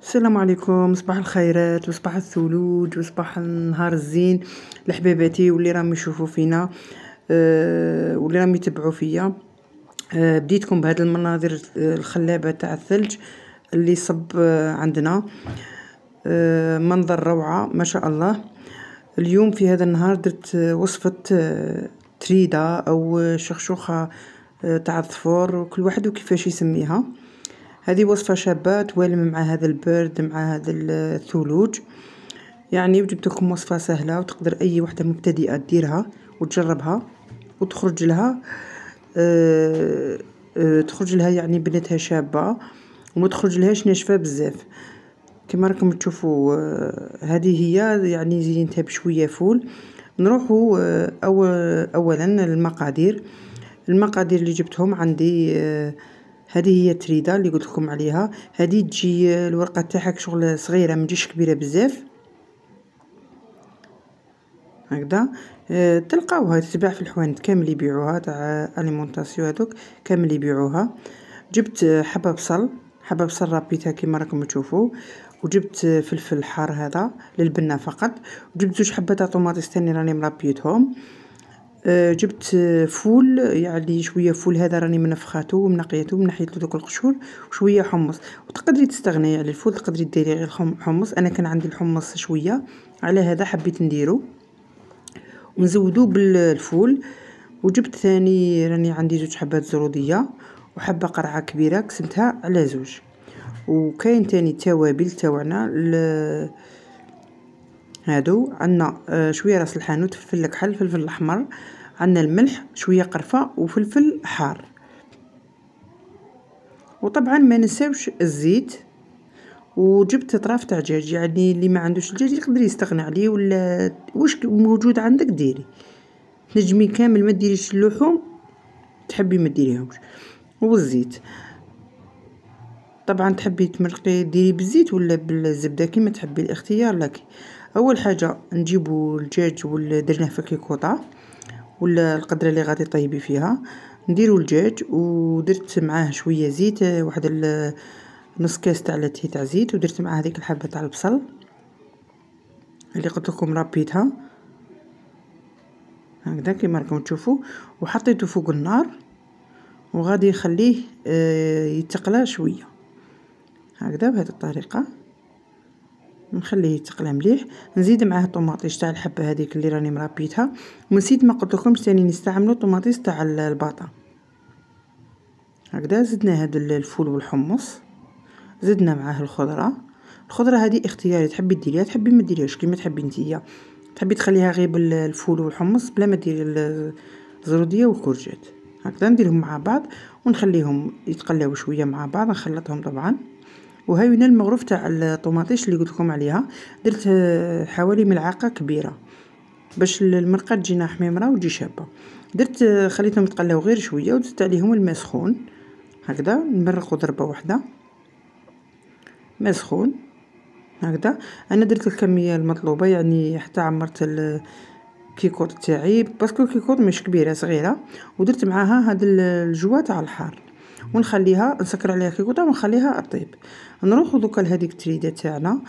السلام عليكم، صباح الخيرات وصباح الثلوج وصباح النهار الزين لحباباتي واللي راهم يشوفوا فينا واللي راهم يتبعوا فيا. بديتكم بهذه المناظر الخلابه تاع الثلج اللي صب عندنا. منظر روعه ما شاء الله. اليوم في هذا النهار درت وصفه تريده او شخشوخه تاع الظفور، وكل واحد وكيفاش يسميها. هذه وصفة شابة توالم مع هذا البرد مع هذا الثلوج، يعني جبت لكم وصفة سهلة وتقدر أي وحدة مبتدئة تديرها وتجربها وتخرج لها تخرج لها يعني بنتها شابة وما تخرج لهاش ناشفة بزاف كما راكم تشوفوا. هذه هي يعني زينتها بشوية فول. نروحوا أولا المقادير اللي جبتهم عندي. هذه هي تريده اللي قلت لكم عليها. هذه تجي الورقه تاعها شغل صغيره ما تجيش كبيره بزاف هكذا. تلقاوها تتباع في الحوانت كامل يبيعوها تاع اليمونطاسيون، هذوك كامل يبيعوها. جبت حبه بصل رابيتها كما راكم تشوفوا، وجبت فلفل حار هذا للبنه فقط، وجبت 2 حبات طوماطيس ثاني راني مربيتهم. جبت فول، يعني شويه فول هذا راني منفخاته ومنقيته ومنحيت له دوك القشور، وشويه حمص. وتقدري تستغني على الفول، تقدري ديري غير حمص. انا كان عندي الحمص شويه، على هذا حبيت نديرو ونزودو بالفول. وجبت ثاني راني عندي 2 حبات زروديه وحبه قرعه كبيره قسمتها على 2. وكاين ثاني التوابل تاعنا هادو. عندنا شويه راس الحانوت، فلفل الكحل، فلفل الاحمر، عندنا الملح، شويه قرفه وفلفل حار. وطبعا ما نساوش الزيت. وجبت طراف تاع دجاج، يعني اللي ما عندوش الدجاج يقدر يستغنى عليه، ولا واش موجود عندك ديري. تنجمي كامل ما ديريش اللحوم تحبي ما ديريهمش. والزيت طبعا تحبي تمرقي ديري بالزيت ولا بالزبده كيما تحبي، الاختيار لك. اول حاجه نجيبوا الدجاج ودرناه في كيكوطه ولا القدره اللي غادي طيبي فيها. نديروا الدجاج ودرت معاه شويه زيت، واحد نص كاس تاع لاتيه تاع زيت، ودرت معاه هذيك الحبه تاع البصل اللي قلت لكم ربيتها هكذا كيما راكم تشوفوا، وحطيته فوق النار وغادي نخليه يتقلى شويه هكذا بهذه الطريقه. نخليه يتقلى مليح. نزيد معاه الطوماطيش تاع الحبه هذيك اللي راني مربيتها. ونسيت ما قلت لكمش ثاني نستعملوا الطوماطيش تاع الباطا هكذا. زدنا هذا الفول والحمص، زدنا معاه الخضره هذه اختياري، تحبي ديريها تحبي ما ديريهاش كيما تحبي نتيا. تحبي تخليها غير بالفول والحمص بلا ما ديري الزروديه والكورجيت هكذا. نديرهم مع بعض ونخليهم يتقلاو شويه مع بعض، نخلطهم طبعا. وهاي هنا المغروف تاع الطوماطيش اللي قلت لكم عليها، درت حوالي ملعقه كبيره باش المرقه تجينا حميمره وتجي شابه. درت خليتهم يتقلاو غير شويه وزدت عليهم الماء سخون هكذا. نمرقوا ضربه واحده ماء سخون هكذا. انا درت الكميه المطلوبه، يعني حتى عمرت الكيكوط تاعي باسكو الكيكوط مش كبيره صغيره. ودرت معاها هاد الجوا تاع الحار، ونخليها نسكر عليها كيكوطه ونخليها طيب. نروحو دوكا لهذيك التريده تاعنا.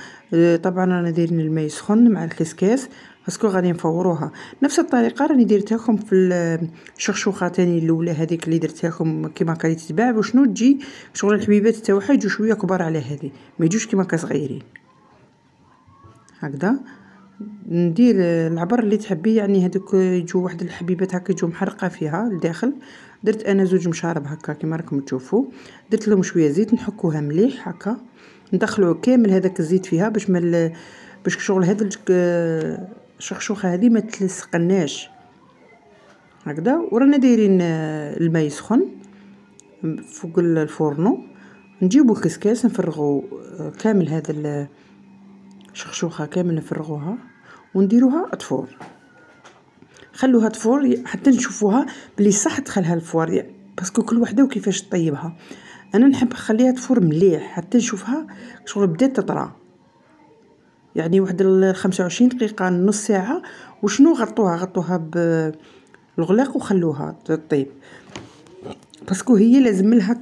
طبعا رانا دايرين الماء سخون مع الكسكاس باسكو غادي نفوروها. نفس الطريقه راني درتها لكم في الشخشوخه تاني الاولى هذيك اللي درتها لكم كيما كانت تتباع، وشنو تجي شغل الحبيبات تاعها يجوا شويه كبار على هذه، ما يجوش كيما كصغيرين هكذا. ندير العبر اللي تحبي، يعني هذوك يجوا واحد الحبيبات هكا يجوا محرقه فيها الداخل. درت انا 2 مشارب هكا كيما راكم تشوفوا. درت لهم شويه زيت نحكوها مليح هكا، ندخلوا كامل هذاك الزيت فيها باش شغل هذا الشخشوخه هذه ما تلصقناش هكذا. ورانا دايرين الماء يسخن فوق الفورنو. نجيبوا كسكاس نفرغوا كامل هذا الشخشوخه كامل نفرغوها ونديروها اطفور. خلوها تفور حتى نشوفوها بلي صح تدخلها الفوار، باسكو كل وحده وكيفاش تطيبها. انا نحب نخليها تفور مليح حتى نشوفها شغل بدات تطرى، يعني واحد 25 دقيقه نص ساعه. وشنو غطوها بالغلاق وخلوها تطيب. باسكو هي لازم لها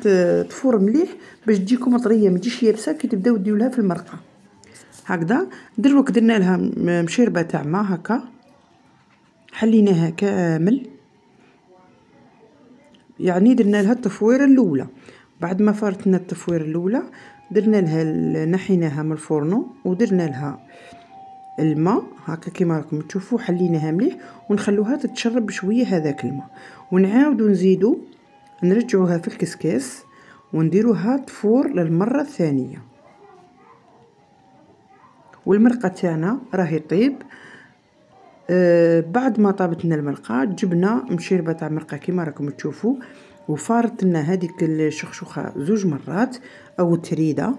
تفور مليح باش تجيكم طريه، ما تجيش يابسه كي تبداو ديروا لها في المرقه. هكذا دروك درنا لها مشيربه تاع ما هكا، حليناها كامل، يعني درنا لها التفويره الاولى. بعد ما فرتنا التفويره الاولى درنا لها نحيناها من الفرن ودرنا لها الماء هكا كيما راكم تشوفوا، حليناها مليح ونخلوها تتشرب شويه هذاك الماء، ونعاودو نزيدو نرجعوها في الكسكاس ونديروها تفور للمره الثانيه. والمرقه تاعنا راهي طيب. بعد ما طابت لنا المرقه جبنا مشيربه تاع مرقه كيما راكم تشوفوا، وفارت لنا هذيك الشخشوخه زوج مرات او تريده.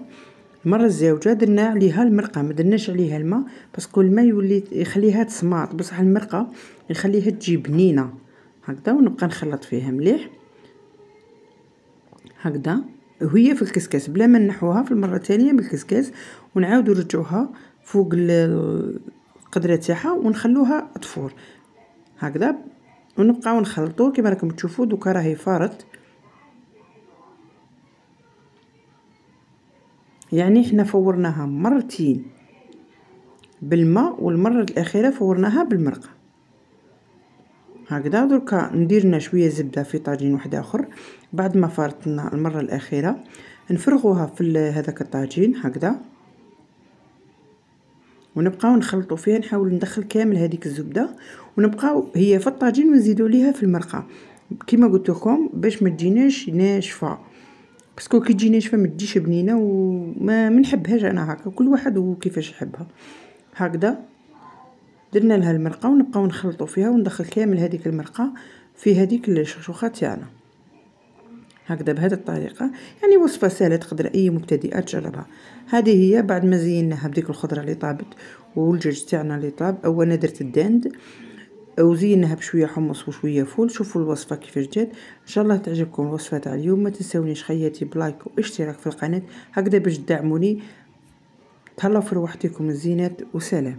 المره الزوجه درنا عليها المرقه، ما درناش عليها الماء باسكو الماء يولي يخليها تسماط، بصح المرقه يخليها تجي بنينه هكذا. ونبقى نخلط فيها مليح هكذا وهي في الكسكاس بلا ما نحوها في المره الثانيه من الكسكاس، ونعاودو نرجعوها فوق القدره تاعها ونخلوها تفور هكذا. ونبقاو نخلطو كيما راكم تشوفوا. دوكا راهي فارت، يعني احنا فورناها مرتين بالماء والمره الاخيره فورناها بالمرقه هكذا. دركا نديرنا شويه زبده في طاجين واحد اخر بعد ما فارتنا المره الاخيره، نفرغوها في هذاك الطاجين هكذا، ونبقاو نخلطوا فيها. نحاول ندخل كامل هذيك الزبده ونبقاو هي في الطاجين ونزيدوا ليها في المرقه كيما قلت لكم باش ما تجيناش ناشفه، باسكو كي تجي ناشفه ما تجيش بنينه وما منحبهاش انا هكا، كل واحد وكيفاش يحبها. هكذا درنا لها المرقه ونبقاو نخلطوا فيها وندخل كامل هذيك المرقه في هذيك الشخشوخه تاعنا هكذا بهذه الطريقه. يعني وصفه سهله تقدر اي مبتدئه تجربها. هذه هي بعد ما زيناها بديك الخضره اللي طابت والدجاج تاعنا اللي طاب، او انا درت الداند وزيناها بشويه حمص وشويه فول. شوفوا الوصفه كيفاش جات، ان شاء الله تعجبكم الوصفه تاع اليوم. ما تنسونيش خياتي بلايك واشتراك في القناه هكذا باش تدعموني. تهلاو في روحتكم الزينات وسلام.